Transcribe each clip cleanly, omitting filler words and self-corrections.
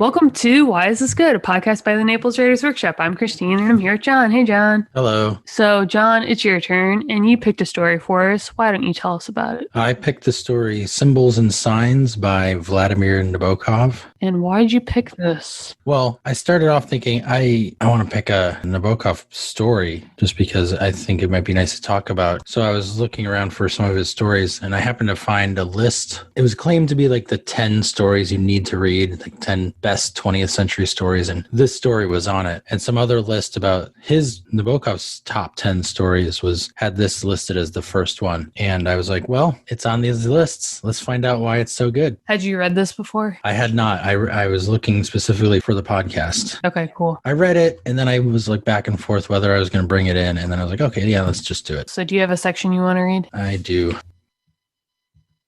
Welcome to Why Is This Good? A podcast by the Naples Writers Workshop. I'm Christine and I'm here with John. Hey, John. Hello. So, John, it's your turn and you picked a story for us. Why don't you tell us about it? I picked the story Symbols and Signs by Vladimir Nabokov. And why did you pick this? Well, I started off thinking I want to pick a Nabokov story just because I think it might be nice to talk about. So I was looking around for some of his stories and I happened to find a list. It was claimed to be like the 10 stories you need to read, like 10 best 20th century stories. And this story was on it. And some other list about Nabokov's top 10 stories had this listed as the first one. And I was like, well, it's on these lists. Let's find out why it's so good. Had you read this before? I had not. I was looking specifically for the podcast. Okay, cool. I read it and then I was like back and forth whether I was going to bring it in. And then I was like, okay, yeah, let's just do it. So do you have a section you want to read? I do.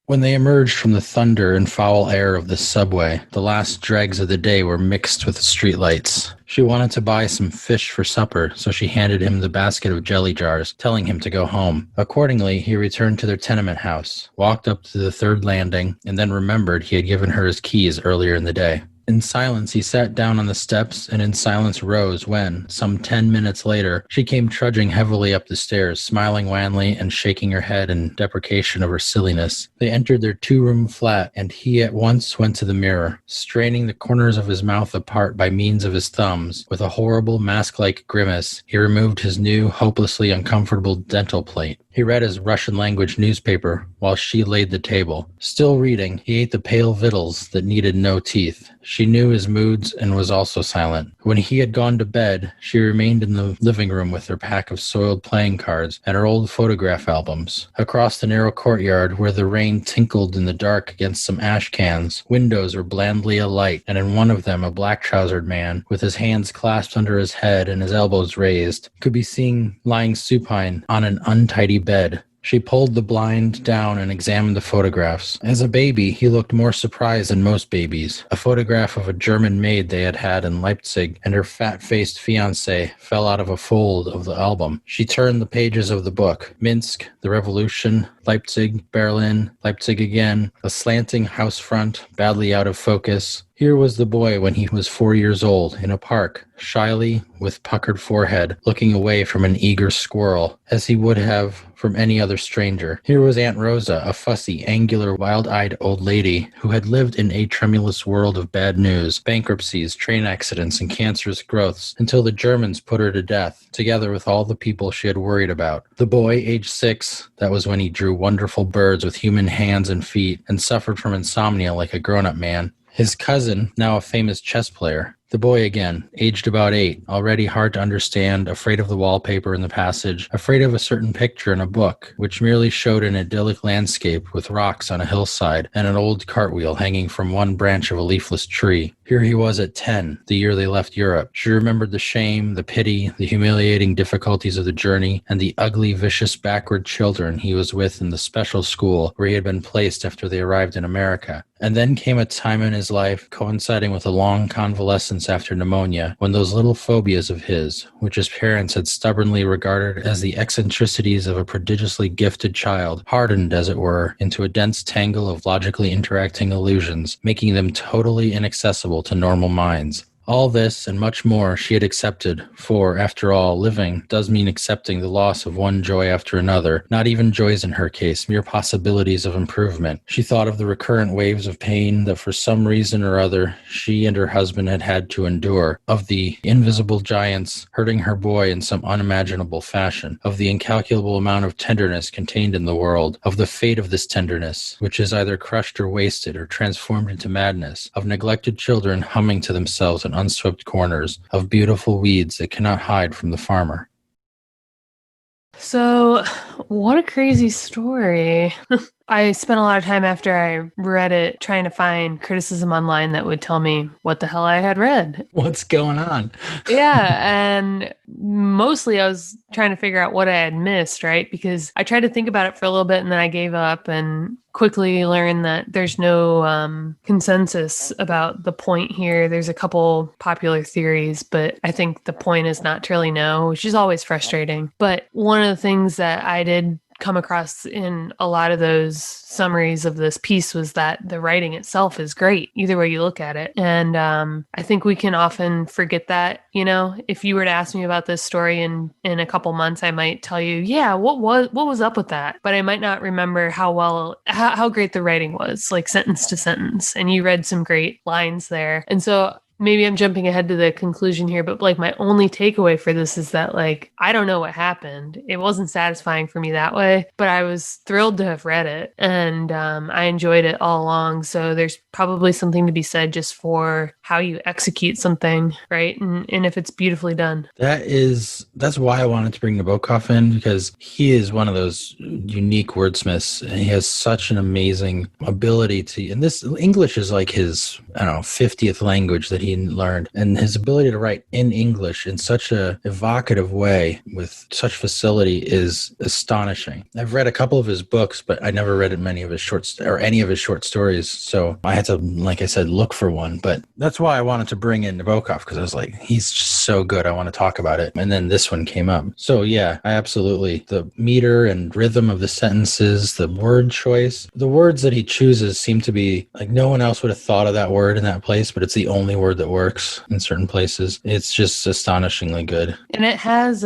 When they emerged from the thunder and foul air of the subway, the last dregs of the day were mixed with the streetlights. She wanted to buy some fish for supper, so she handed him the basket of jelly jars, telling him to go home. Accordingly, he returned to their tenement house, walked up to the third landing, and then remembered he had given her his keys earlier in the day. In silence, he sat down on the steps and in silence rose when, some 10 minutes later, she came trudging heavily up the stairs, smiling wanly and shaking her head in deprecation of her silliness. They entered their two-room flat, and he at once went to the mirror. Straining the corners of his mouth apart by means of his thumbs, with a horrible mask-like grimace, he removed his new, hopelessly uncomfortable dental plate. He read his Russian-language newspaper while she laid the table. Still reading, he ate the pale victuals that needed no teeth. She knew his moods and was also silent. When he had gone to bed, she remained in the living room with her pack of soiled playing cards and her old photograph albums. Across the narrow courtyard, where the rain tinkled in the dark against some ash cans, windows were blandly alight, and in one of them a black-trousered man, with his hands clasped under his head and his elbows raised, could be seen lying supine on an untidy bed. She pulled the blind down and examined the photographs. As a baby, he looked more surprised than most babies. A photograph of a German maid they had had in Leipzig and her fat-faced fiancé fell out of a fold of the album. She turned the pages of the book. Minsk, the Revolution, Leipzig, Berlin, Leipzig again, a slanting house front, badly out of focus. Here was the boy when he was 4 years old, in a park, shyly, with puckered forehead, looking away from an eager squirrel, as he would have from any other stranger. Here was Aunt Rosa, a fussy, angular, wild-eyed old lady who had lived in a tremulous world of bad news, bankruptcies, train accidents, and cancerous growths, until the Germans put her to death, together with all the people she had worried about. The boy, age 6, that was when he drew wonderful birds with human hands and feet, and suffered from insomnia like a grown-up man. His cousin, now a famous chess player. The boy again, aged about 8, already hard to understand, afraid of the wallpaper in the passage, afraid of a certain picture in a book, which merely showed an idyllic landscape with rocks on a hillside and an old cartwheel hanging from one branch of a leafless tree. Here he was at 10, the year they left Europe. She remembered the shame, the pity, the humiliating difficulties of the journey, and the ugly, vicious, backward children he was with in the special school where he had been placed after they arrived in America. And then came a time in his life, coinciding with a long convalescence after pneumonia, when those little phobias of his, which his parents had stubbornly regarded as the eccentricities of a prodigiously gifted child, hardened, as it were, into a dense tangle of logically interacting illusions, making them totally inaccessible to normal minds. All this and much more she had accepted, for, after all, living does mean accepting the loss of one joy after another, not even joys in her case, mere possibilities of improvement. She thought of the recurrent waves of pain that for some reason or other she and her husband had had to endure, of the invisible giants hurting her boy in some unimaginable fashion, of the incalculable amount of tenderness contained in the world, of the fate of this tenderness, which is either crushed or wasted or transformed into madness, of neglected children humming to themselves in unswept corners, of beautiful weeds that cannot hide from the farmer. So, what a crazy story. I spent a lot of time after I read it trying to find criticism online that would tell me what the hell I had read. What's going on? Yeah, and mostly I was trying to figure out what I had missed, right? Because I tried to think about it for a little bit and then I gave up and quickly learned that there's no consensus about the point here. There's a couple popular theories, but I think the point is not to really know, which is always frustrating. But one of the things that I did come across in a lot of those summaries of this piece was that the writing itself is great, either way you look at it. And I think we can often forget that, if you were to ask me about this story in a couple months, I might tell you, yeah, what was up with that? But I might not remember how great the writing was, like sentence to sentence. And you read some great lines there. And so maybe I'm jumping ahead to the conclusion here, but like my only takeaway for this is that like, I don't know what happened. It wasn't satisfying for me that way, but I was thrilled to have read it and I enjoyed it all along. So there's probably something to be said just for how you execute something, right? And if it's beautifully done. That's why I wanted to bring Nabokov in, because he is one of those unique wordsmiths and he has such an amazing ability and this English is like his, 50th language that he learned, and his ability to write in English in such a evocative way with such facility is astonishing. I've read a couple of his books, but I never read any of his short stories. So I had to, like I said, look for one. But that's why I wanted to bring in Nabokov, because I was like, he's just so good. I want to talk about it. And then this one came up. So yeah, the meter and rhythm of the sentences, the word choice, the words that he chooses seem to be like no one else would have thought of that word in that place, but it's the only word that works in certain places. It's just astonishingly good. And it has,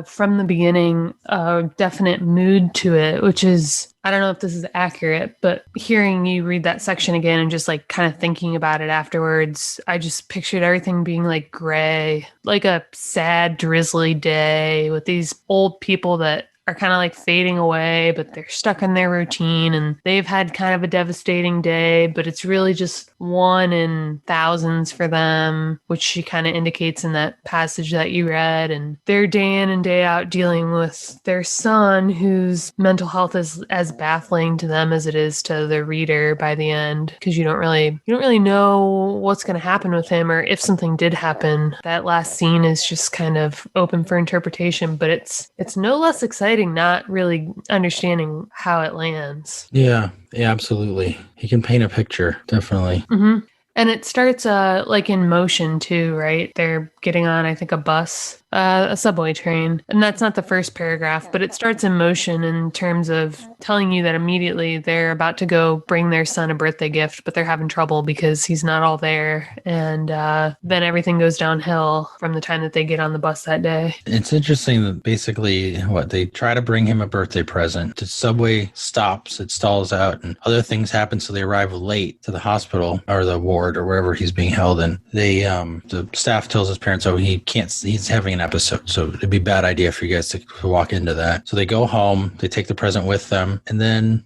from the beginning, a definite mood to it, which is, I don't know if this is accurate, but hearing you read that section again and just like kind of thinking about it afterwards, I just pictured everything being like gray, like a sad, drizzly day with these old people that are kind of like fading away, but they're stuck in their routine and they've had kind of a devastating day, but it's really just one in thousands for them, which she kind of indicates in that passage that you read. And they're day in and day out dealing with their son, whose mental health is as baffling to them as it is to the reader by the end, because you don't really know what's going to happen with him, or if something did happen. That last scene is just kind of open for interpretation, but it's no less exciting not really understanding how it lands. Yeah, absolutely. He can paint a picture, definitely. Mm-hmm. And it starts like in motion too, right? They're getting on, I think, a bus, a subway train. And that's not the first paragraph, but it starts in motion in terms of telling you that immediately they're about to go bring their son a birthday gift, but they're having trouble because he's not all there. And then everything goes downhill from the time that they get on the bus that day. It's interesting that basically they try to bring him a birthday present. The subway stops, it stalls out, and other things happen, so they arrive late to the hospital or the ward or wherever he's being held in. The staff tells his parents, he's having an episode, so it'd be a bad idea for you guys to walk into that. So they go home, they take the present with them, and then,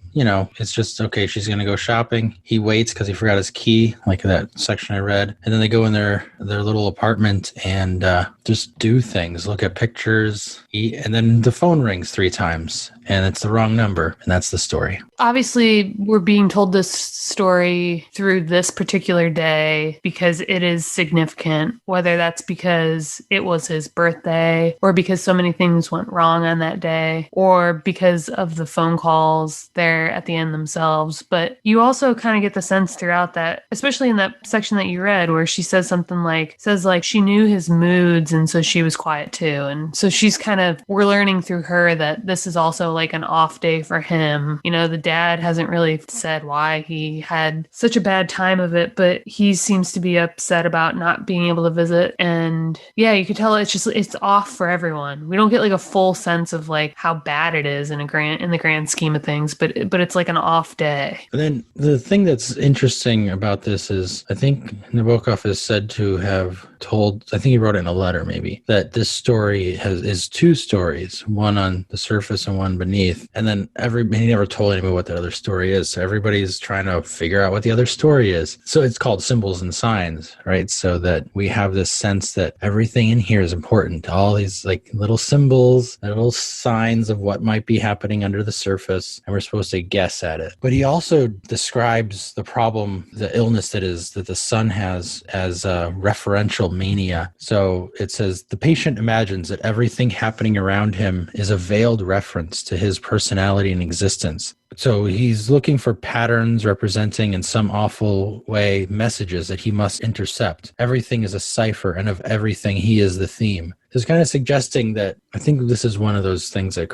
it's just, okay, she's going to go shopping. He waits because he forgot his key, like that section I read. And then they go in their little apartment and just do things, look at pictures, eat, and then the phone rings 3 times. And it's the wrong number, and that's the story. Obviously, we're being told this story through this particular day because it is significant, whether that's because it was his birthday or because so many things went wrong on that day or because of the phone calls there at the end themselves. But you also kind of get the sense throughout that, especially in that section that you read where she says something like, she knew his moods and so she was quiet too. And so we're learning through her that this is also like an off day for him. The dad hasn't really said why he had such a bad time of it, but he seems to be upset about not being able to visit. And yeah, you could tell it's off for everyone. We don't get like a full sense of like how bad it is in the grand scheme of things, but it's like an off day. And then the thing that's interesting about this is I think Nabokov is said to have told, I think he wrote it in a letter maybe, that this story is 2 stories, one on the surface and one beneath. And then he never told anybody what that other story is. So everybody's trying to figure out what the other story is. So it's called Symbols and Signs, right? So that we have this sense that everything in here is important. All these like little symbols, little signs of what might be happening under the surface, and we're supposed to guess at it. But he also describes the problem, the illness that the son has as a referential mania. So it says, the patient imagines that everything happening around him is a veiled reference to his personality and existence. So he's looking for patterns representing in some awful way messages that he must intercept. Everything is a cipher, and of everything he is the theme. It's kind of suggesting that I think this is one of those things that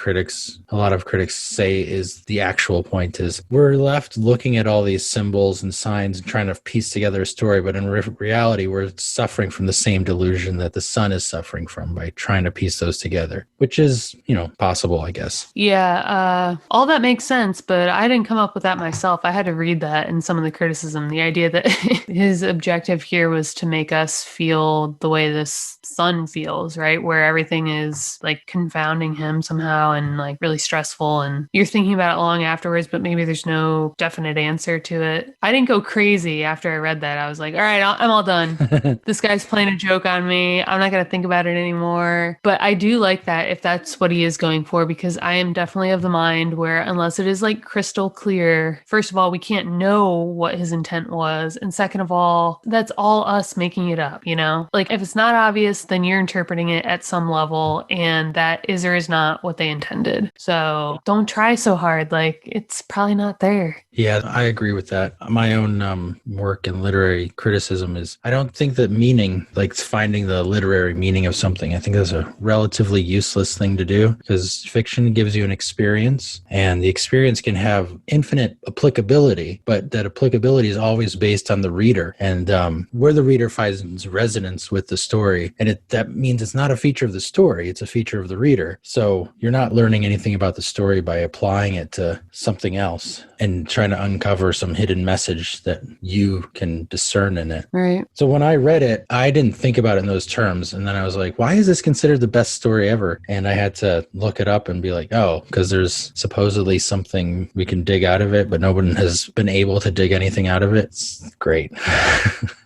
a lot of critics say is the actual point is we're left looking at all these symbols and signs and trying to piece together a story. But in reality, we're suffering from the same delusion that the sun is suffering from by trying to piece those together, which is, possible, I guess. Yeah, all that makes sense, but I didn't come up with that myself. I had to read that in some of the criticism. The idea that his objective here was to make us feel the way this sun feels, right? Where everything is like confounding him somehow and like really stressful. And you're thinking about it long afterwards, but maybe there's no definite answer to it. I didn't go crazy after I read that. I was like, all right, I'm all done. This guy's playing a joke on me. I'm not going to think about it anymore. But I do like that if that's what he is going for, because I am definitely of the mind where unless it is like crystal clear, first of all, we can't know what his intent was. And second of all, that's all us making it up, Like if it's not obvious, then you're interpreting it at some level and that is or is not what they intended. So don't try so hard. Like it's probably not there. Yeah, I agree with that. My own work in literary criticism is I don't think that meaning, like finding the literary meaning of something, I think that's a relatively useless thing to do because fiction gives you an experience and the experience can have infinite applicability, but that applicability is always based on the reader and where the reader finds resonance with the story. And that means it's not a feature of the story, it's a feature of the reader. So you're not learning anything about the story by applying it to something else and trying to uncover some hidden message that you can discern in it. Right. So when I read it, I didn't think about it in those terms. And then I was like, why is this considered the best story ever? And I had to look it up and be like, oh, because there's supposedly something we can dig out of it, but no one has been able to dig anything out of it. It's great.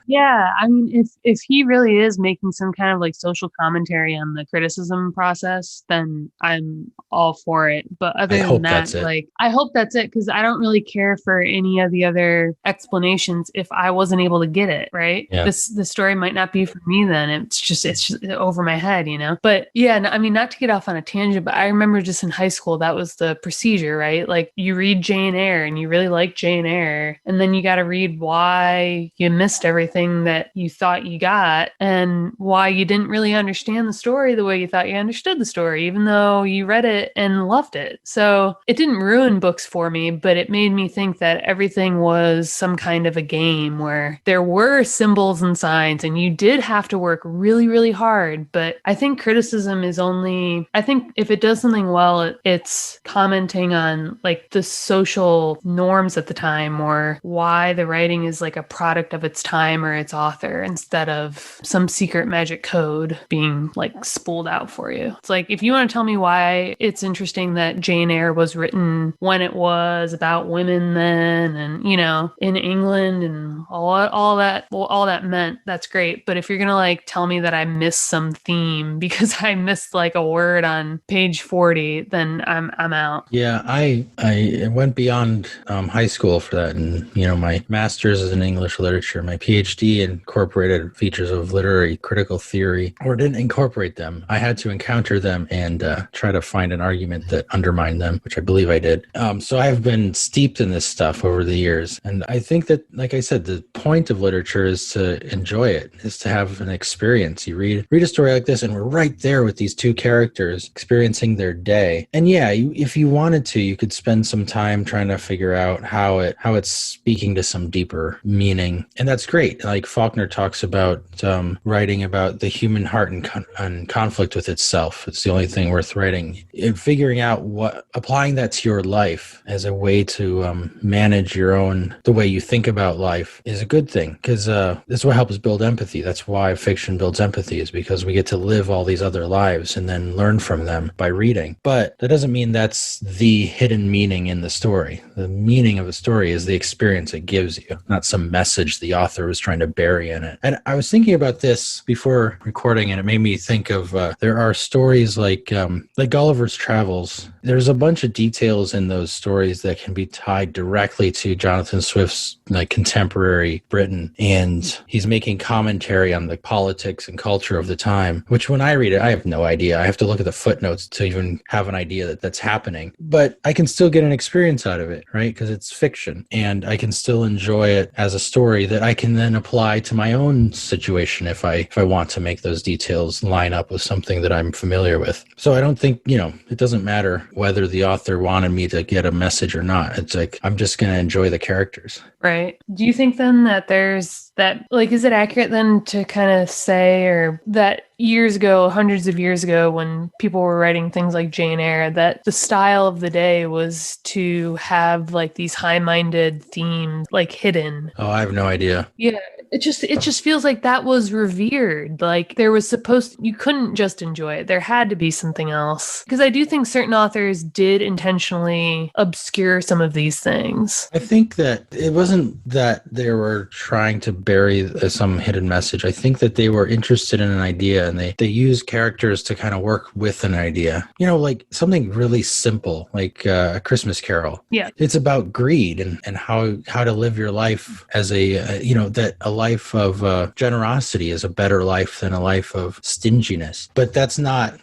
Yeah, I mean, if he really is making some kind of like social commentary on the criticism process, then I'm all for it. But other than that, like, I hope that's it because I don't really care for any of the other explanations if I wasn't able to get it, right? Yeah. The story might not be for me then. It's just over my head, But yeah, I mean, not to get off on a tangent, but I remember just in high school, that was the procedure, right? Like you read Jane Eyre and you really like Jane Eyre, and then you got to read why you missed everything that you thought you got and why you didn't really understand the story the way you thought you understood the story, even though you read it and loved it. So it didn't ruin books for me, but it made me think that everything was some kind of a game where there were symbols and signs and you did have to work really, really hard. But I think criticism is I think if it does something well, it's commenting on like the social norms at the time or why the writing is like a product of its time or its author instead of some secret magic code being like spooled out for you. It's like, if you want to tell me why it's interesting that Jane Eyre was written when it was about women then and, in England and all that meant, that's great. But if you're going to like tell me that I missed some theme because I missed like a word on page 40, then I'm out. Yeah, I went beyond high school for that. And, my master's is in English literature, my PhD incorporated features of literary critical theory or didn't incorporate them. I had to encounter them and try to find an argument that undermined them, which I believe I did. So I've been steeped in this stuff over the years. And I think that, like I said, the point of literature is to enjoy it, is to have an experience. You read a story like this and we're right there with these two characters experiencing their day. And yeah, if you wanted to, you could spend some time trying to figure out how it's speaking to some deeper meaning. And that's great. Like Faulkner talks about writing about the human heart and conflict with itself. It's the only thing worth writing. And figuring out applying that to your life as a way to manage the way you think about life is a good thing because this is what helps build empathy. That's why fiction builds empathy, is because we get to live all these other lives and then learn from them by reading. But that doesn't mean that's the hidden meaning in the story. The meaning of a story is the experience it gives you, not some message the author was trying to bury in it. And I was thinking about this before recording, and it made me think of there are stories like Gulliver's Travels. There's a bunch of details in those stories that can be tied directly to Jonathan Swift's like contemporary Britain, and he's making commentary on the politics and culture of the time, which when I read it, I have no idea. I have to look at the footnotes to even have an idea that that's happening. But I can still get an experience out of it, right? Because it's fiction, and I can still enjoy it as a story that I can then apply to my own situation if I want to make those details line up with something that I'm familiar with. So I don't think, it doesn't matter whether the author wanted me to get a message or not. It's like, I'm just going to enjoy the characters. Right. Do you think then that there's that, like, is it accurate then to kind of say, or that years ago, hundreds of years ago, when people were writing things like Jane Eyre, that the style of the day was to have like these high-minded themes like hidden? Oh, I have no idea. Yeah. It just feels like that was revered. Like there was you couldn't just enjoy it. There had to be something else. Because I do think certain authors did intentionally obscure some of these things. I think that it wasn't that they were trying to bury some hidden message. I think that they were interested in an idea, and they used characters to kind of work with an idea. Like something really simple, like A Christmas Carol. Yeah. It's about greed and how to live your life as that a life of generosity is a better life than a life of stinginess. But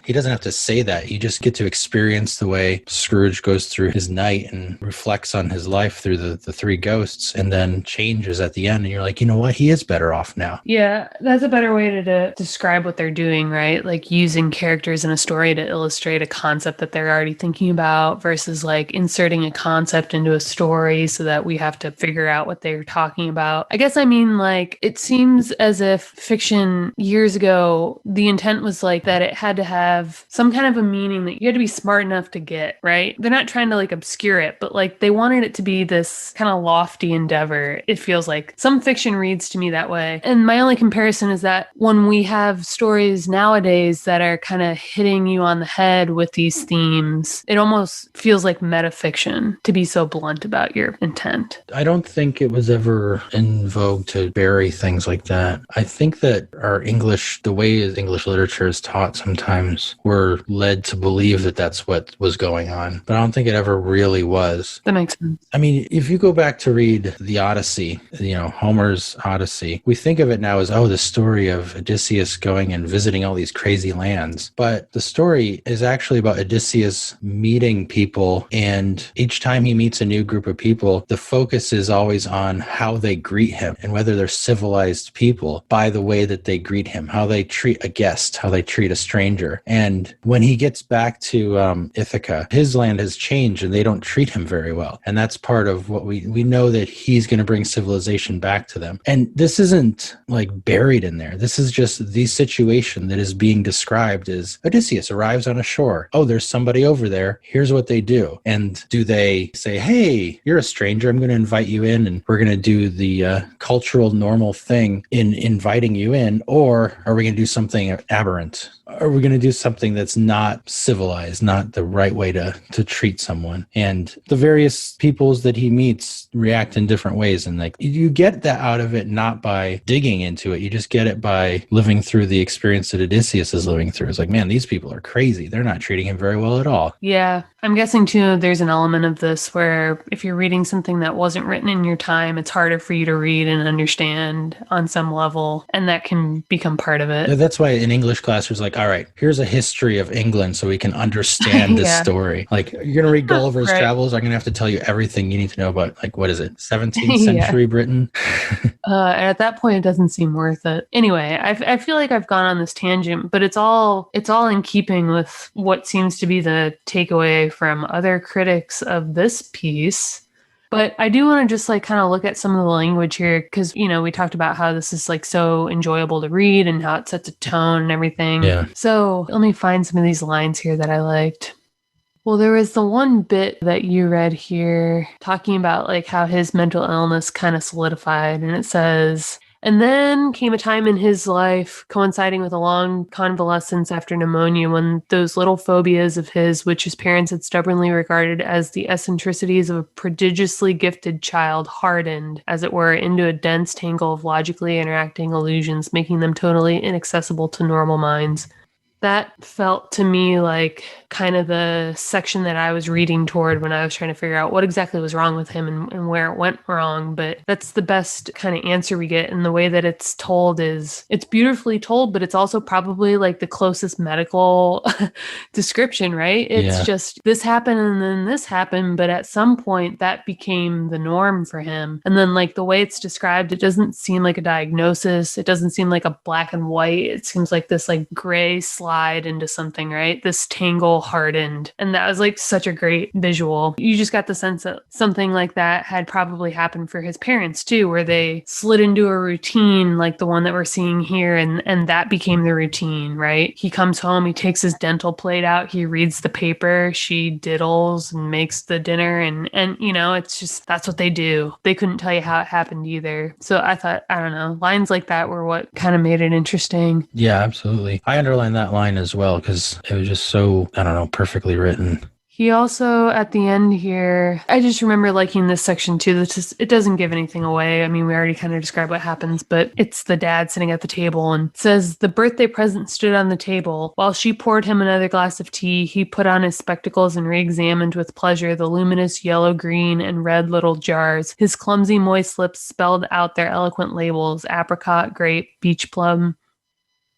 he doesn't have to say that. You just get to experience the way Scrooge goes through his night and reflects on his life through the three ghosts, and then changes at the end. And you're like, you know what? He is better off now. Yeah, that's a better way to describe what they're doing, right? Like using characters in a story to illustrate a concept that they're already thinking about versus like inserting a concept into a story so that we have to figure out what they're talking about. I guess I mean, like, it seems as if fiction years ago, the intent was like that it had to have some kind of a meaning that you had to be smart enough to get, right? They're not trying to like obscure it, but like they wanted it to be this kind of lofty endeavor. It feels like some fiction reads to me that way. And my only comparison is that when we have stories nowadays that are kind of hitting you on the head with these themes, it almost feels like metafiction to be so blunt about your intent. I don't think it was ever in vogue to bury things like that. I think that the way English literature is taught sometimes, we're led to believe that that's what was going on. But I don't think it ever really was. That makes sense. I mean, if you go back to read the Odyssey, Homer's Odyssey, we think of it now as, the story of Odysseus going and visiting all these crazy lands. But the story is actually about Odysseus meeting people, and each time he meets a new group of people, the focus is always on how they greet him and whether they're civilized people by the way that they greet him, how they treat a guest, how they treat a stranger. And when he gets back to Ithaca, his land has changed and they don't treat him very well. And that's part of what we know, that he's going to bring civilization back to them. And this isn't like buried in there. This is just the situation that is being described as Odysseus arrives on a shore. Oh, there's somebody over there. Here's what they do. And do they say, hey, you're a stranger, I'm going to invite you in and we're going to do the cultural normal thing in inviting you in? Or are we going to do something aberrant? Are we going to do something that's not civilized, not the right way to treat someone? And the various peoples that he meets react in different ways. And like, you get that out of it not by digging into it. You just get it by living through the experience that Odysseus is living through. It's like, man, these people are crazy. They're not treating him very well at all. Yeah. I'm guessing too, there's an element of this where if you're reading something that wasn't written in your time, it's harder for you to read and understand on some level. And that can become part of it. That's why in English class, there's like, all right, here's a history of England so we can understand this story. Like, you're going to read Gulliver's Travels. I'm going to have to tell you everything you need to know about, like, what is it? 17th century Britain? At that point, it doesn't seem worth it. Anyway, I feel like I've gone on this tangent, but it's all in keeping with what seems to be the takeaway from other critics of this piece. But I do want to just like kind of look at some of the language here because, we talked about how this is like so enjoyable to read and how it sets a tone and everything. Yeah. So let me find some of these lines here that I liked. Well, there was the one bit that you read here talking about like how his mental illness kind of solidified, and it says, and then came a time in his life coinciding with a long convalescence after pneumonia when those little phobias of his, which his parents had stubbornly regarded as the eccentricities of a prodigiously gifted child, hardened, as it were, into a dense tangle of logically interacting illusions, making them totally inaccessible to normal minds. That felt to me like kind of the section that I was reading toward when I was trying to figure out what exactly was wrong with him and where it went wrong. But that's the best kind of answer we get. And the way that it's told is it's beautifully told, but it's also probably like the closest medical description, right? It's just this happened and then this happened. But at some point that became the norm for him. And then like the way it's described, it doesn't seem like a diagnosis. It doesn't seem like a black and white. It seems like this like gray slide into something, right? This tangle hardened. And that was like such a great visual. You just got the sense that something like that had probably happened for his parents too, where they slid into a routine like the one that we're seeing here. And that became the routine, right? He comes home, he takes his dental plate out, he reads the paper, she diddles and makes the dinner. And you know, it's just, that's what they do. They couldn't tell you how it happened either. So I thought, I don't know, lines like that were what kind of made it interesting. Yeah, absolutely. I underlined that line as well because it was just so, I don't know, perfectly written. He also, at the end here, I just remember liking this section too. It doesn't give anything away. I mean, we already kind of described what happens, but it's the dad sitting at the table and says, the birthday present stood on the table. While she poured him another glass of tea, he put on his spectacles and re-examined with pleasure the luminous yellow, green, and red little jars. His clumsy, moist lips spelled out their eloquent labels: apricot, grape, beach plum.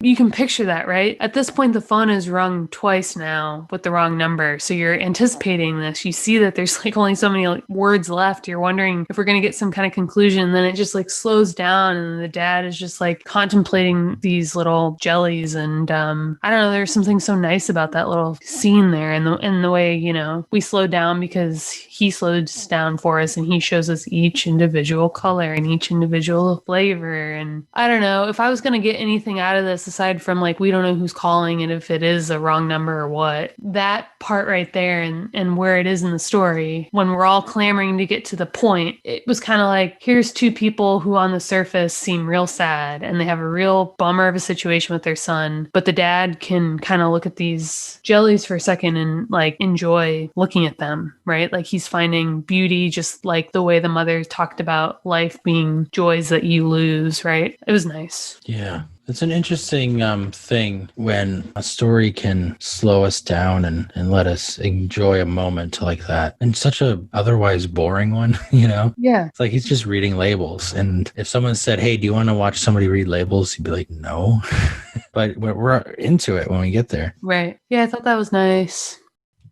You can picture that, right? At this point, the phone is rung twice now with the wrong number. So you're anticipating this. You see that there's like only so many like, words left. You're wondering if we're going to get some kind of conclusion. And then it just like slows down and the dad is just like contemplating these little jellies. And I don't know, there's something so nice about that little scene there and the way, you know, we slow down because he slows down for us and he shows us each individual color and each individual flavor. And I don't know, if I was going to get anything out of this, aside from like, we don't know who's calling and if it is a wrong number or what, that part right there and where it is in the story, when we're all clamoring to get to the point, it was kind of like, here's two people who on the surface seem real sad and they have a real bummer of a situation with their son, but the dad can kind of look at these jellies for a second and like enjoy looking at them, right? Like he's finding beauty, just like the way the mother talked about life being joys that you lose, right? It was nice. Yeah. It's an interesting thing when a story can slow us down and let us enjoy a moment like that. And such a otherwise boring one, you know? Yeah. It's like he's just reading labels. And if someone said, hey, do you want to watch somebody read labels? He'd be like, no. But we're into it when we get there. Right. Yeah, I thought that was nice.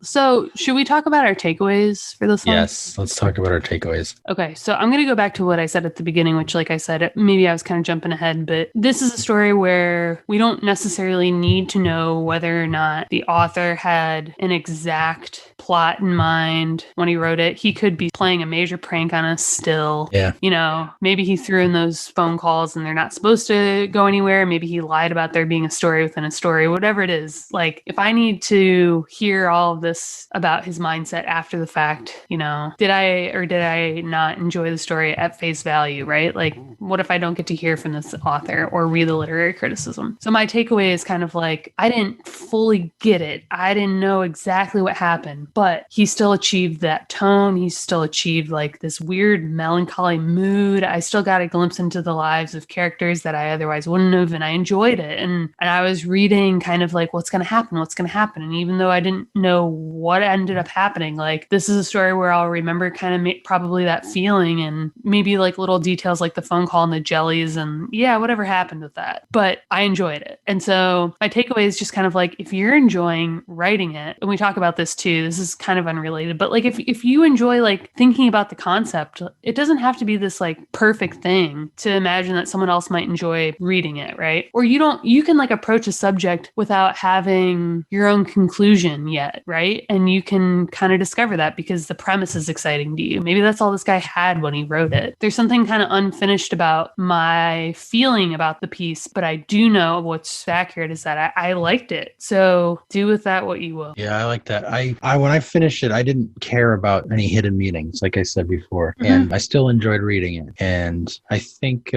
So should we talk about our takeaways for this one? Yes, let's talk about our takeaways. Okay, so I'm going to go back to what I said at the beginning, which, like I said, maybe I was kind of jumping ahead, but this is a story where we don't necessarily need to know whether or not the author had an exact plot in mind when he wrote it. He could be playing a major prank on us still. Yeah. You know, maybe he threw in those phone calls and they're not supposed to go anywhere. Maybe he lied about there being a story within a story, whatever it is. Like, if I need to hear all of this about his mindset after the fact, you know, did I not enjoy the story at face value, right? Like, what if I don't get to hear from this author or read the literary criticism? So my takeaway is kind of like, I didn't fully get it. I didn't know exactly what happened, but he still achieved that tone. He still achieved like this weird melancholy mood. I still got a glimpse into the lives of characters that I otherwise wouldn't have, and I enjoyed it. And I was reading kind of like, what's going to happen? What's going to happen? And even though I didn't know what ended up happening, like, this is a story where I'll remember kind of probably that feeling and maybe like little details like the phone call and the jellies and yeah, whatever happened with that. But I enjoyed it. And so my takeaway is just kind of like, if you're enjoying writing it, and we talk about this too, this is kind of unrelated, but like if you enjoy like thinking about the concept, it doesn't have to be this like perfect thing to imagine that someone else might enjoy reading it, right? Or you can like approach a subject without having your own conclusion yet, right? And you can kind of discover that because the premise is exciting to you. Maybe that's all this guy had when he wrote it. There's something kind of unfinished about my feeling about the piece, but I do know what's accurate is that I liked it. So do with that what you will. Yeah, I like that. I when I finished it, I didn't care about any hidden meanings, like I said before, and I still enjoyed reading it. And I think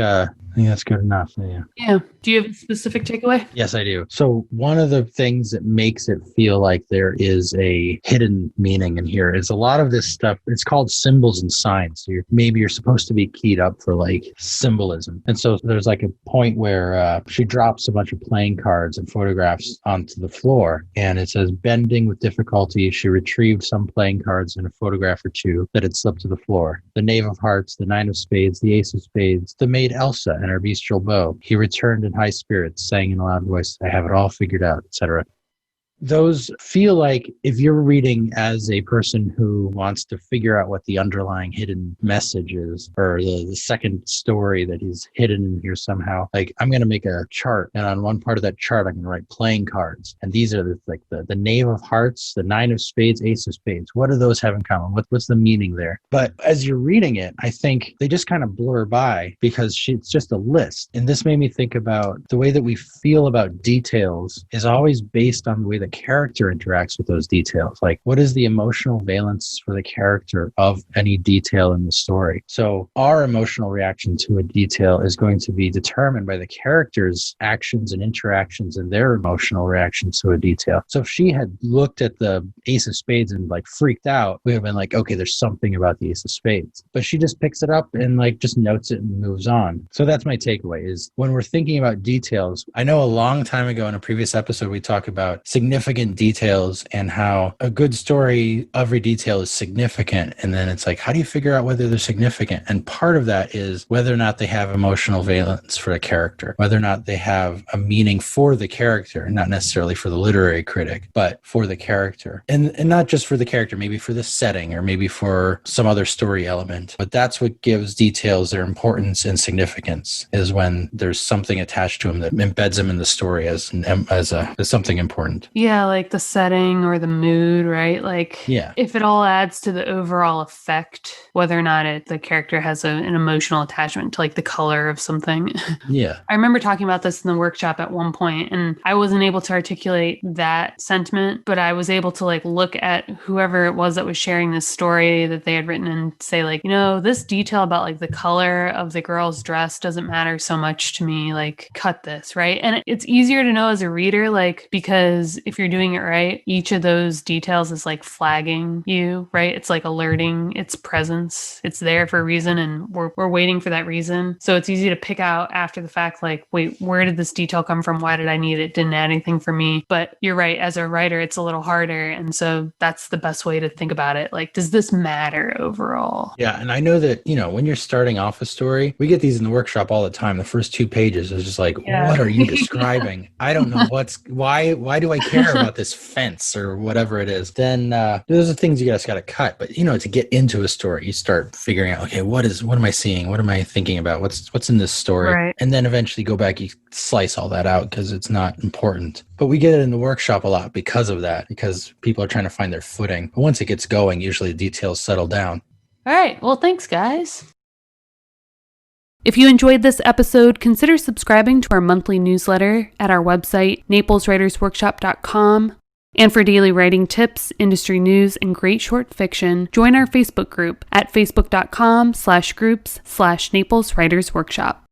I think that's good enough. Yeah. Yeah. Do you have a specific takeaway? Yes, I do. So one of the things that makes it feel like there is a hidden meaning in here is a lot of this stuff. It's called symbols and signs. So maybe you're supposed to be keyed up for like symbolism. And so there's like a point where she drops a bunch of playing cards and photographs onto the floor. And it says, bending with difficulty, she retrieved some playing cards and a photograph or two that had slipped to the floor. The Knave of Hearts, the Nine of Spades, the Ace of Spades, the maid Elsa and her bestial bow. He returned in high spirits, saying in a loud voice, I have it all figured out, etc. Those feel like if you're reading as a person who wants to figure out what the underlying hidden message is, or the second story that is hidden in here somehow, like I'm going to make a chart, and on one part of that chart, I'm going to write playing cards. And these are the Knave of Hearts, the Nine of Spades, Ace of Spades. What do those have in common? What's the meaning there? But as you're reading it, I think they just kind of blur by because it's just a list. And this made me think about the way that we feel about details is always based on the way the character interacts with those details. Like, what is the emotional valence for the character of any detail in the story? So our emotional reaction to a detail is going to be determined by the character's actions and interactions and their emotional reactions to a detail. So if she had looked at the Ace of Spades and like freaked out, we would have been like, okay, there's something about the Ace of Spades. But she just picks it up and like just notes it and moves on. So that's my takeaway is when we're thinking about details, I know a long time ago in a previous episode, we talked about significant details and how a good story, every detail is significant. And then it's like, how do you figure out whether they're significant? And part of that is whether or not they have emotional valence for a character, whether or not they have a meaning for the character, not necessarily for the literary critic, but for the character. And not just for the character, maybe for the setting or maybe for some other story element. But that's what gives details their importance and significance, is when there's something attached to them that embeds them in the story as something important. Yeah, like the setting or the mood, right? Like, yeah, if it all adds to the overall effect, whether or not the character has an emotional attachment to like the color of something. Yeah. I remember talking about this in the workshop at one point, and I wasn't able to articulate that sentiment, but I was able to like look at whoever it was that was sharing this story that they had written and say like, this detail about like the color of the girl's dress doesn't matter so much to me, like cut this, right? And it's easier to know as a reader, like, because if you're doing it right, each of those details is like flagging you, right? It's like alerting its presence. It's there for a reason, and we're waiting for that reason. So it's easy to pick out after the fact, like, wait, where did this detail come from? Why did I need it? Didn't add anything for me. But you're right, as a writer, it's a little harder. And so that's the best way to think about it. Like, does this matter overall? Yeah. And I know that, when you're starting off a story, we get these in the workshop all the time. The first 2 pages is just like, What are you describing? I don't know why do I care about this fence or whatever it is? Then those are things you just got to cut. But, to get into a story, you start figuring out, okay, what am I seeing? What am I thinking about? What's in this story? Right. And then eventually go back, you slice all that out because it's not important. But we get it in the workshop a lot because of that, because people are trying to find their footing. But once it gets going, usually the details settle down. All right. Well, thanks, guys. If you enjoyed this episode, consider subscribing to our monthly newsletter at our website, napleswritersworkshop.com. And for daily writing tips, industry news, and great short fiction, join our Facebook group at facebook.com/groups/Naples Writers Workshop.